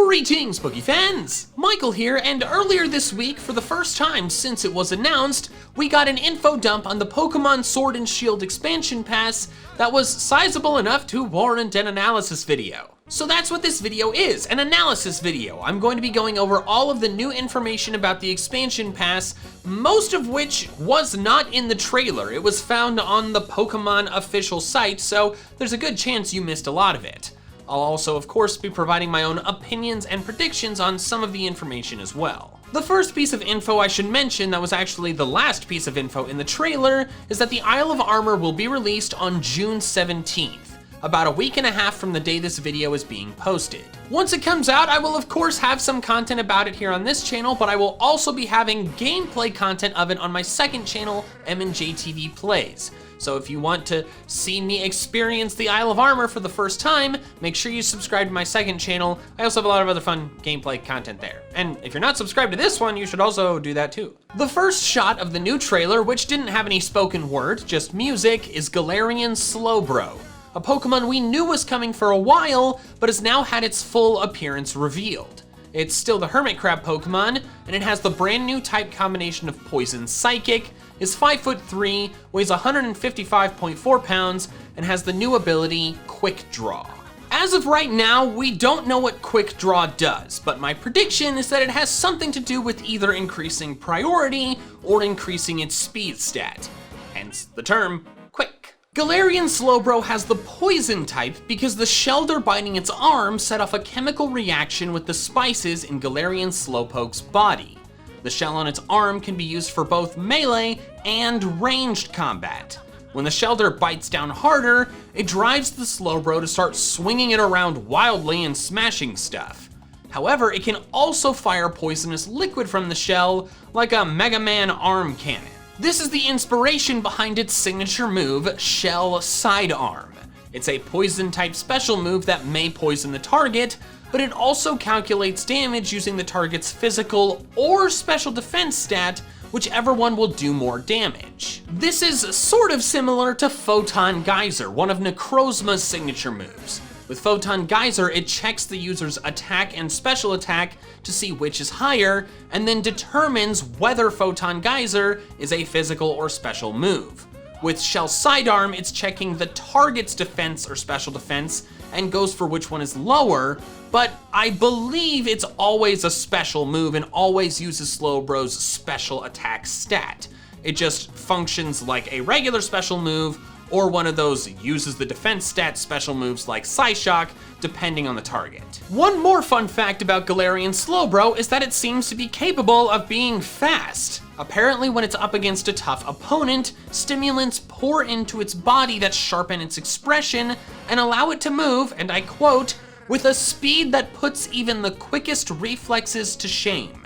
Greetings, Boogie fans! Michael here, and earlier this week, for the first time since it was announced, we got an info dump on the Pokemon Sword and Shield expansion pass that was sizable enough to warrant an analysis video. So that's what this video is, an analysis video. I'm going to be going over all of the new information about the expansion pass, most of which was not in the trailer. It was found on the Pokemon official site, so there's a good chance you missed a lot of it. I'll also, of course, be providing my own opinions and predictions on some of the information as well. The first piece of info I should mention that was actually the last piece of info in the trailer is that the Isle of Armor will be released on June 17th, about a week and a half from the day this video is being posted. Once it comes out, I will of course have some content about it here on this channel, but I will also be having gameplay content of it on my second channel, MandJTV Plays. So if you want to see me experience the Isle of Armor for the first time, make sure you subscribe to my second channel. I also have a lot of other fun gameplay content there. And if you're not subscribed to this one, you should also do that too. The first shot of the new trailer, which didn't have any spoken word, just music, is Galarian Slowbro, a Pokemon we knew was coming for a while, but has now had its full appearance revealed. It's still the Hermit Crab Pokemon, and it has the brand new type combination of Poison Psychic, is 5'3", weighs 155.4 pounds, and has the new ability, Quick Draw. As of right now, we don't know what Quick Draw does, but my prediction is that it has something to do with either increasing priority or increasing its speed stat, hence the term Quick. Galarian Slowbro has the poison type because the shelter biting its arm set off a chemical reaction with the spices in Galarian Slowpoke's body. The shell on its arm can be used for both melee and ranged combat. When the shelter bites down harder, it drives the Slowbro to start swinging it around wildly and smashing stuff. However, it can also fire poisonous liquid from the shell like a Mega Man arm cannon. This is the inspiration behind its signature move, Shell Sidearm. It's a poison type special move that may poison the target, but it also calculates damage using the target's physical or special defense stat, whichever one will do more damage. This is sort of similar to Photon Geyser, one of Necrozma's signature moves. With Photon Geyser, it checks the user's attack and special attack to see which is higher, and then determines whether Photon Geyser is a physical or special move. With Shell Sidearm, it's checking the target's defense or special defense and goes for which one is lower, but I believe it's always a special move and always uses Slowbro's special attack stat. It just functions like a regular special move or one of those uses the defense stat special moves like Psyshock, depending on the target. One more fun fact about Galarian Slowbro is that it seems to be capable of being fast. Apparently when it's up against a tough opponent, stimulants pour into its body that sharpen its expression and allow it to move, and I quote, with a speed that puts even the quickest reflexes to shame.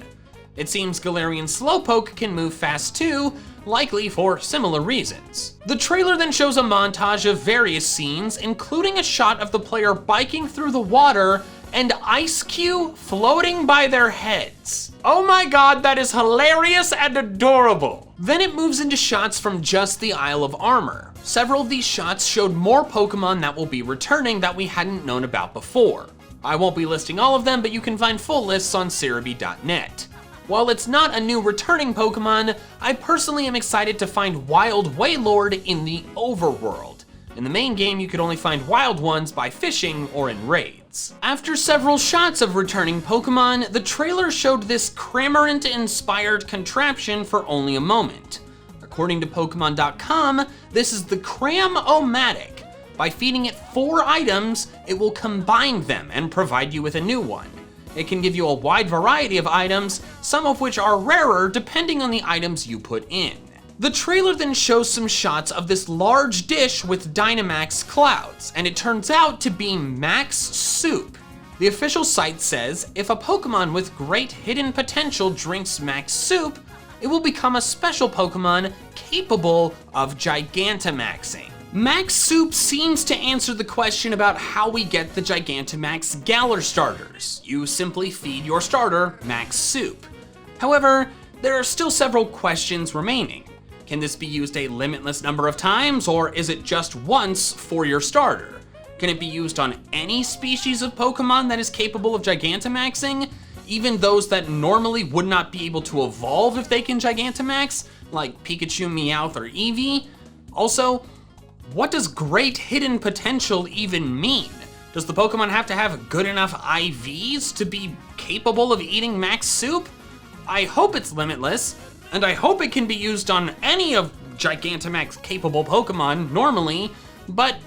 It seems Galarian Slowpoke can move fast too, likely for similar reasons. The trailer then shows a montage of various scenes, including a shot of the player biking through the water and Ice Cube floating by their heads. Oh my god, that is hilarious and adorable. Then it moves into shots from just the Isle of Armor. Several of these shots showed more Pokemon that will be returning that we hadn't known about before. I won't be listing all of them, but you can find full lists on Cerebi.net. While it's not a new returning Pokemon, I personally am excited to find Wild Wailord in the overworld. In the main game, you could only find wild ones by fishing or in raids. After several shots of returning Pokemon, the trailer showed this Cramorant-inspired contraption for only a moment. According to Pokemon.com, this is the Cram-O-Matic. By feeding it 4 items, it will combine them and provide you with a new one. It can give you a wide variety of items, some of which are rarer depending on the items you put in. The trailer then shows some shots of this large dish with Dynamax clouds, and it turns out to be Max Soup. The official site says, if a Pokemon with great hidden potential drinks Max Soup, it will become a special Pokemon capable of Gigantamaxing. Max Soup seems to answer the question about how we get the Gigantamax Galar starters. You simply feed your starter Max Soup. However, there are still several questions remaining. Can this be used a limitless number of times, or is it just once for your starter? Can it be used on any species of Pokemon that is capable of Gigantamaxing? Even those that normally would not be able to evolve if they can Gigantamax, like Pikachu, Meowth, or Eevee? Also, what does great hidden potential even mean? Does the Pokemon have to have good enough IVs to be capable of eating max soup? I hope it's limitless, and I hope it can be used on any of Gigantamax capable Pokemon normally, but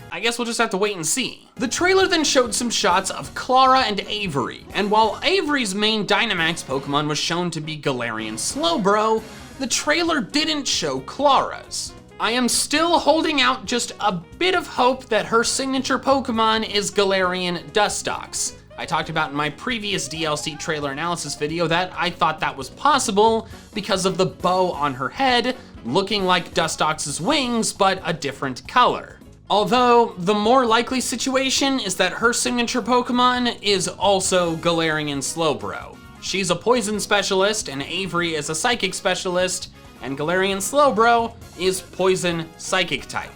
I guess we'll just have to wait and see. The trailer then showed some shots of Clara and Avery, and while Avery's main Dynamax Pokemon was shown to be Galarian Slowbro, the trailer didn't show Clara's. I am still holding out just a bit of hope that her signature Pokemon is Galarian Dustox. I talked about in my previous DLC trailer analysis video that I thought that was possible because of the bow on her head, looking like Dustox's wings, but a different color. Although, the more likely situation is that her signature Pokemon is also Galarian Slowbro. She's a poison specialist, and Avery is a psychic specialist, and Galarian Slowbro is poison psychic type.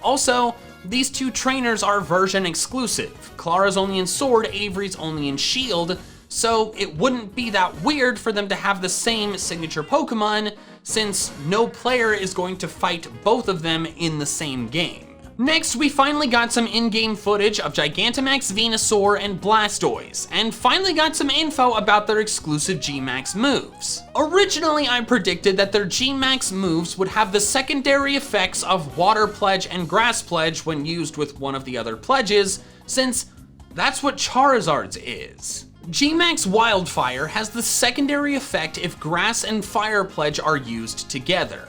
Also, these two trainers are version exclusive. Clara's only in Sword, Avery's only in Shield, so it wouldn't be that weird for them to have the same signature Pokemon, since no player is going to fight both of them in the same game. Next, we finally got some in-game footage of Gigantamax, Venusaur, and Blastoise, and finally got some info about their exclusive G-Max moves. Originally, I predicted that their G-Max moves would have the secondary effects of Water Pledge and Grass Pledge when used with one of the other pledges, since that's what Charizard's is. G-Max Wildfire has the secondary effect if Grass and Fire Pledge are used together.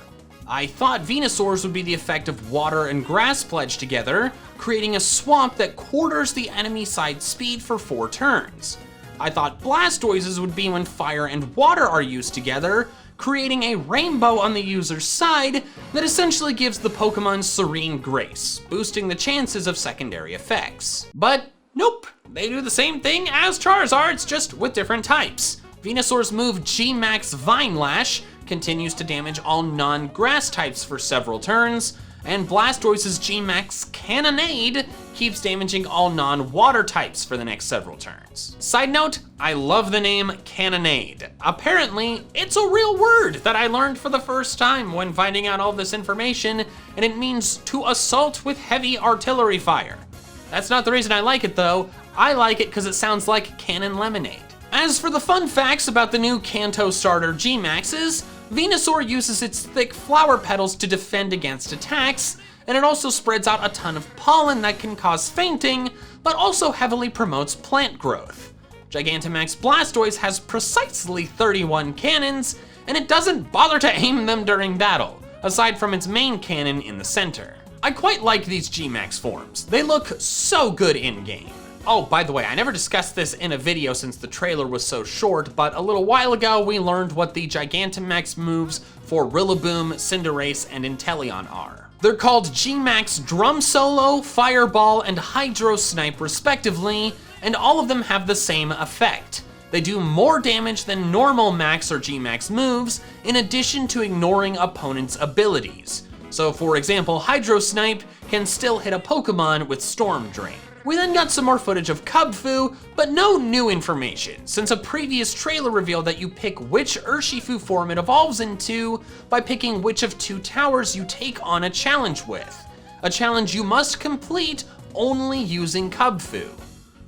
I thought Venusaur's would be the effect of Water and Grass Pledge together, creating a swamp that quarters the enemy side speed for 4 turns. I thought Blastoise's would be when Fire and Water are used together, creating a rainbow on the user's side that essentially gives the Pokemon Serene Grace, boosting the chances of secondary effects. But nope, they do the same thing as Charizard's, just with different types. Venusaur's move G-Max Vine Lash continues to damage all non-grass types for several turns, and Blastoise's G-Max Cannonade keeps damaging all non-water types for the next several turns. Side note, I love the name Cannonade. Apparently, it's a real word that I learned for the first time when finding out all this information, and it means to assault with heavy artillery fire. That's not the reason I like it though. I like it because it sounds like Cannon Lemonade. As for the fun facts about the new Kanto starter G-Maxes, Venusaur uses its thick flower petals to defend against attacks, and it also spreads out a ton of pollen that can cause fainting, but also heavily promotes plant growth. Gigantamax Blastoise has precisely 31 cannons, and it doesn't bother to aim them during battle, aside from its main cannon in the center. I quite like these G-Max forms. They look so good in-game. Oh, by the way, I never discussed this in a video since the trailer was so short, but a little while ago we learned what the Gigantamax moves for Rillaboom, Cinderace, and Inteleon are. They're called G-Max Drum Solo, Fireball, and Hydro Snipe respectively, and all of them have the same effect. They do more damage than normal Max or G-Max moves, in addition to ignoring opponents' abilities. So for example, Hydro Snipe can still hit a Pokemon with Storm Drain. We then got some more footage of Cubfu, but no new information, since a previous trailer revealed that you pick which Urshifu form it evolves into by picking which of 2 towers you take on a challenge with. A challenge you must complete only using Cubfu.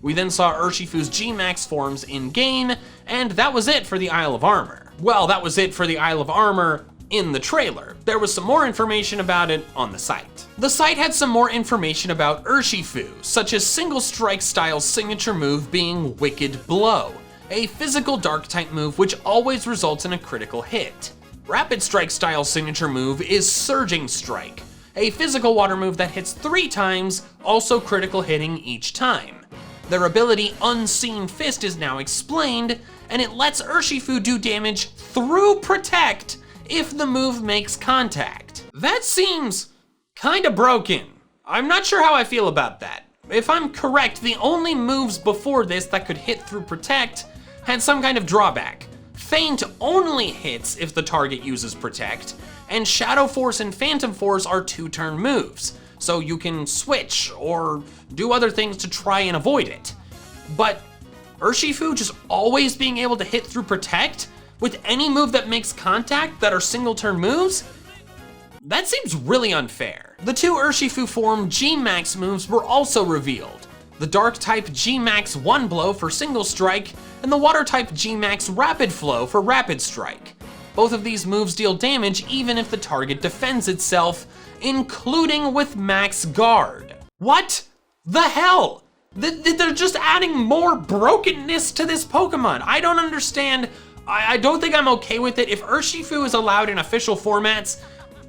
We then saw Urshifu's G-Max forms in-game, and that was it for the Isle of Armor. Well, that was it for the Isle of Armor in the trailer. There was some more information about it on the site. The site had some more information about Urshifu, such as Single Strike Style's signature move being Wicked Blow, a physical dark type move which always results in a critical hit. Rapid Strike Style's signature move is Surging Strike, a physical water move that hits 3 times, also critical hitting each time. Their ability Unseen Fist is now explained, and it lets Urshifu do damage through Protect if the move makes contact. That seems kinda broken. I'm not sure how I feel about that. If I'm correct, the only moves before this that could hit through Protect had some kind of drawback. Feint only hits if the target uses Protect, and Shadow Force and Phantom Force are 2-turn moves. so you can switch or do other things to try and avoid it. But Urshifu just always being able to hit through Protect with any move that makes contact that are single turn moves? That seems really unfair. The two Urshifu form G-Max moves were also revealed. The Dark type G-Max One Blow for single strike, and the Water type G-Max Rapid Flow for rapid strike. Both of these moves deal damage even if the target defends itself, including with max guard. What the hell? They're just adding more brokenness to this Pokemon. I don't understand. I don't think I'm okay with it. If Urshifu is allowed in official formats,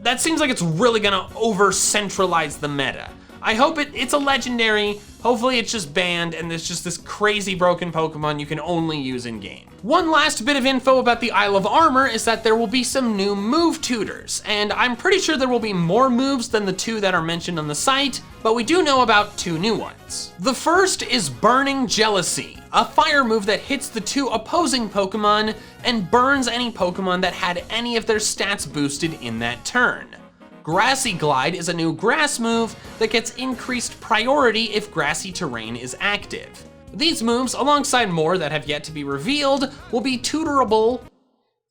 that seems like it's really gonna over-centralize the meta. I hope it's a legendary. Hopefully it's just banned and there's just this crazy broken Pokemon you can only use in game. One last bit of info about the Isle of Armor is that there will be some new move tutors, and I'm pretty sure there will be more moves than the two that are mentioned on the site, but we do know about two new ones. The first is Burning Jealousy, a fire move that hits the two opposing Pokemon and burns any Pokemon that had any of their stats boosted in that turn. Grassy Glide is a new grass move that gets increased priority if grassy terrain is active. These moves, alongside more that have yet to be revealed, will be tutorable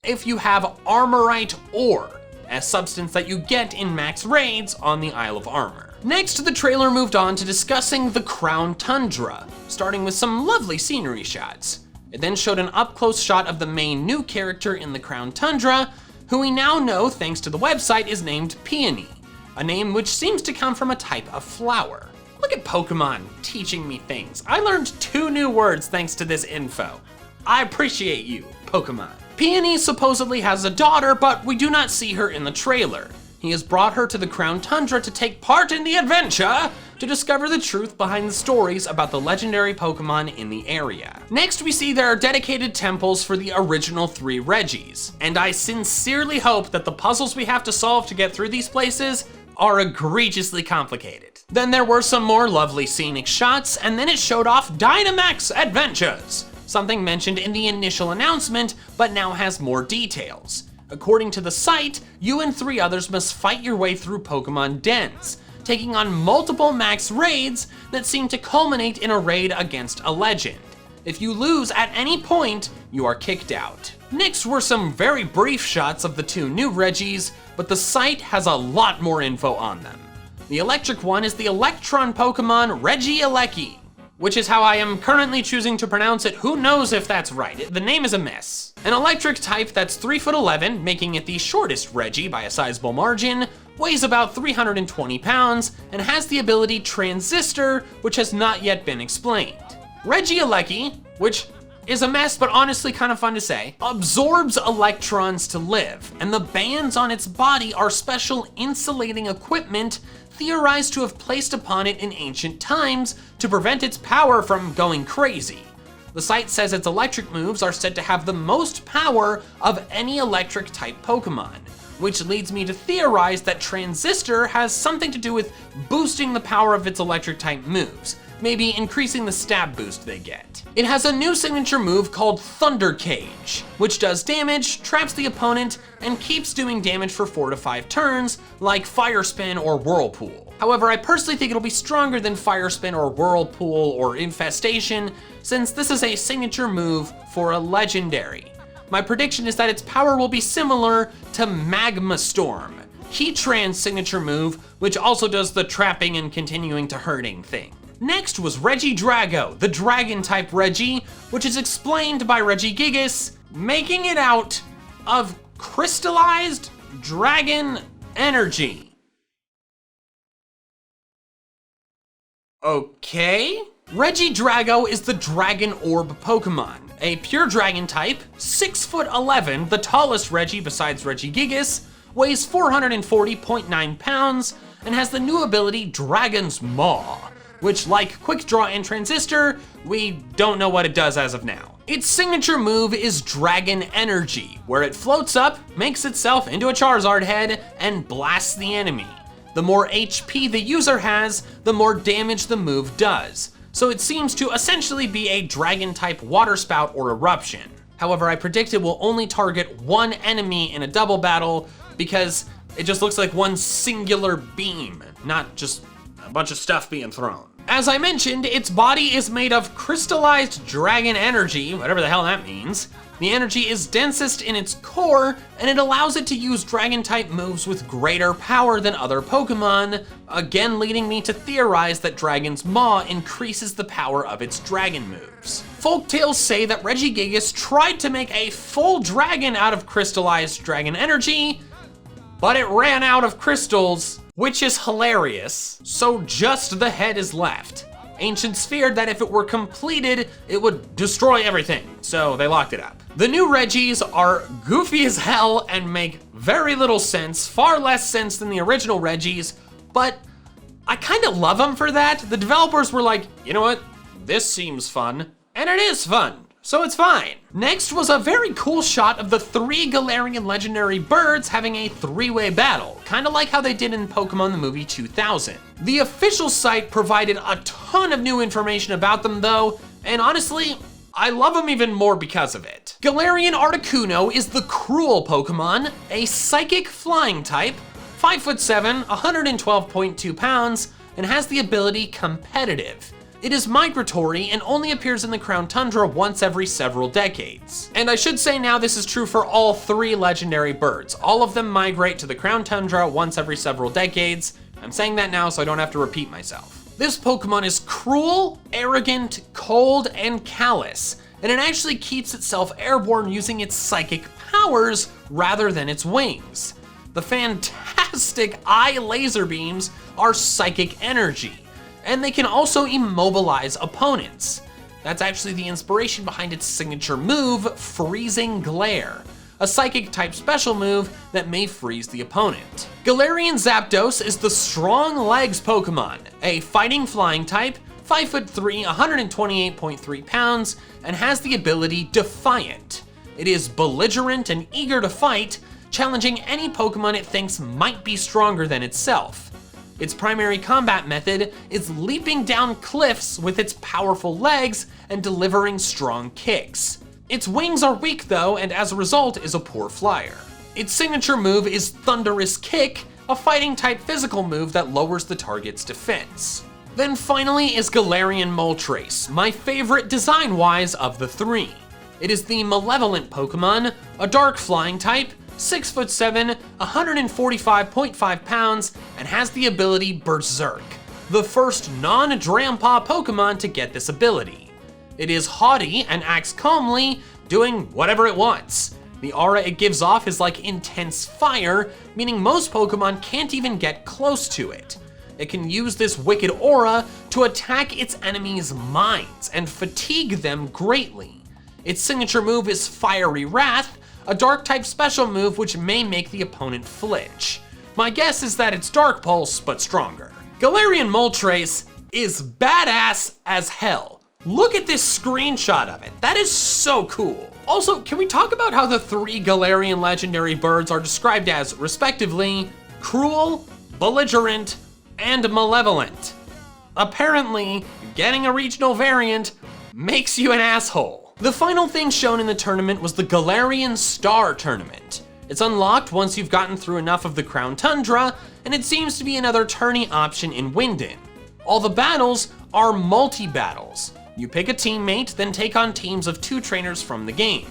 if you have Armorite Ore, a substance that you get in max raids on the Isle of Armor. Next, the trailer moved on to discussing the Crown Tundra, starting with some lovely scenery shots. It then showed an up-close shot of the main new character in the Crown Tundra, who we now know, thanks to the website, is named Peony, a name which seems to come from a type of flower. Look at Pokemon teaching me things. I learned 2 new words thanks to this info. I appreciate you, Pokemon. Peony supposedly has a daughter, but we do not see her in the trailer. He has brought her to the Crown Tundra to take part in the adventure to discover the truth behind the stories about the legendary Pokemon in the area. Next, we see there are dedicated temples for the original 3 Reggies, and I sincerely hope that the puzzles we have to solve to get through these places are egregiously complicated. Then there were some more lovely scenic shots, and then it showed off Dynamax Adventures, something mentioned in the initial announcement, but now has more details. According to the site, you and 3 others must fight your way through Pokemon dens, taking on multiple max raids that seem to culminate in a raid against a legend. If you lose at any point, you are kicked out. Next were some very brief shots of the 2 new Reggies, but the site has a lot more info on them. The electric one is the Electron Pokemon Reggie, which is how I am currently choosing to pronounce it. Who knows if that's right? The name is a mess. An electric type that's 3'11", making it the shortest Reggie by a sizable margin, weighs about 320 pounds, and has the ability Transistor, which has not yet been explained. Reggie, which is a mess but honestly kind of fun to say, absorbs electrons to live, and the bands on its body are special insulating equipment theorized to have placed upon it in ancient times to prevent its power from going crazy. The site says its electric moves are said to have the most power of any electric type Pokemon, which leads me to theorize that Transistor has something to do with boosting the power of its electric type moves, maybe increasing the stab boost they get. It has a new signature move called Thunder Cage, which does damage, traps the opponent, and keeps doing damage for 4 to 5 turns, like Fire Spin or Whirlpool. However, I personally think it'll be stronger than Fire Spin or Whirlpool or Infestation, since this is a signature move for a legendary. My prediction is that its power will be similar to Magma Storm, Heatran's signature move, which also does the trapping and continuing to hurting thing. Next was Regidrago, the Dragon-type Reggie, which is explained by Regigigas, making it out of crystallized dragon energy. Okay? Regidrago is the Dragon Orb Pokemon, a pure dragon type, 6'11", the tallest Reggie besides Regigigas, weighs 440.9 pounds, and has the new ability Dragon's Maw, which, like Quick Draw and Transistor, we don't know what it does as of now. Its signature move is Dragon Energy, where it floats up, makes itself into a Charizard head, and blasts the enemy. The more HP the user has, the more damage the move does, so it seems to essentially be a Dragon-type Water Spout or Eruption. However, I predict it will only target one enemy in a double battle because it just looks like one singular beam, not just bunch of stuff being thrown. As I mentioned, its body is made of crystallized dragon energy, whatever the hell that means. The energy is densest in its core, and it allows it to use dragon-type moves with greater power than other Pokemon, again leading me to theorize that Dragon's Maw increases the power of its dragon moves. Folktales say that Regigigas tried to make a full dragon out of crystallized dragon energy, but it ran out of crystals, which is hilarious, so just the head is left. Ancients feared that if it were completed, it would destroy everything, so they locked it up. The new Reggies are goofy as hell and make very little sense, far less sense than the original Reggies, but I kind of love them for that. The developers were like, you know what, this seems fun, and it is fun, so it's fine. Next was a very cool shot of the 3 Galarian legendary birds having a 3-way battle, kind of like how they did in Pokemon the movie 2000. The official site provided a ton of new information about them though, and honestly, I love them even more because of it. Galarian Articuno is the cruel Pokemon, a psychic flying type, 5'7", 112.2 pounds, and has the ability Competitive. It is migratory and only appears in the Crown Tundra once every several decades. And I should say now this is true for all 3 legendary birds. All of them migrate to the Crown Tundra once every several decades. I'm saying that now so I don't have to repeat myself. This Pokemon is cruel, arrogant, cold, and callous, and it actually keeps itself airborne using its psychic powers rather than its wings. The fantastic eye laser beams are psychic energy, and they can also immobilize opponents. That's actually the inspiration behind its signature move, Freezing Glare, a psychic type special move that may freeze the opponent. Galarian Zapdos is the Strong Legs Pokemon, a fighting flying type, 5'3", 128.3 pounds, and has the ability Defiant. It is belligerent and eager to fight, challenging any Pokemon it thinks might be stronger than itself. Its primary combat method is leaping down cliffs with its powerful legs and delivering strong kicks. Its wings are weak though, and as a result is a poor flyer. Its signature move is Thunderous Kick, a fighting type physical move that lowers the target's defense. Then finally is Galarian Moltres, my favorite design-wise of the 3. It is the Malevolent Pokemon, a dark flying type, 6'7", 145.5 pounds, and has the ability Berserk, the first non-Drampa Pokemon to get this ability. It is haughty and acts calmly, doing whatever it wants. The aura it gives off is like intense fire, meaning most Pokemon can't even get close to it. It can use this wicked aura to attack its enemies' minds and fatigue them greatly. Its signature move is Fiery Wrath, a dark type special move which may make the opponent flinch. My guess is that it's Dark Pulse, but stronger. Galarian Moltres is badass as hell. Look at this screenshot of it. That is so cool. Also, can we talk about how the 3 Galarian legendary birds are described as, respectively, cruel, belligerent, and malevolent? Apparently, getting a regional variant makes you an asshole. The final thing shown in the tournament was the Galarian Star Tournament. It's unlocked once you've gotten through enough of the Crown Tundra, and it seems to be another tourney option in Winden. All the battles are multi-battles. You pick a teammate, then take on teams of 2 trainers from the game.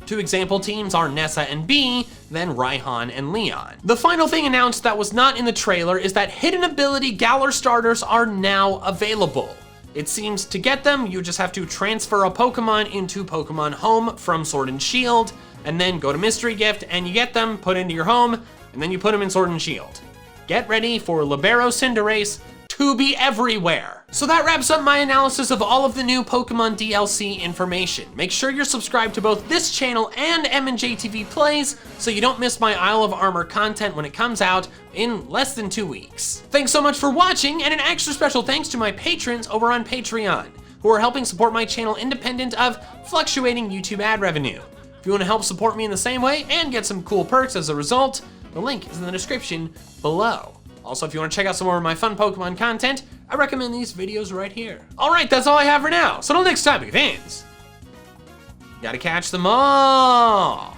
2 example teams are Nessa and Bee, then Raihan and Leon. The final thing announced that was not in the trailer is that hidden ability Galar starters are now available. It seems to get them, you just have to transfer a Pokemon into Pokemon Home from Sword and Shield, and then go to Mystery Gift and you get them put into your home, and then you put them in Sword and Shield. Get ready for Libero Cinderace to be everywhere. So that wraps up my analysis of all of the new Pokemon DLC information. Make sure you're subscribed to both this channel and MandJTV Plays so you don't miss my Isle of Armor content when it comes out in less than 2 weeks. Thanks so much for watching, and an extra special thanks to my patrons over on Patreon, who are helping support my channel independent of fluctuating YouTube ad revenue. If you want to help support me in the same way and get some cool perks as a result, the link is in the description below. Also, if you want to check out some more of my fun Pokemon content, I recommend these videos right here. Alright, that's all I have for now, so until next time, big fans, gotta catch them all!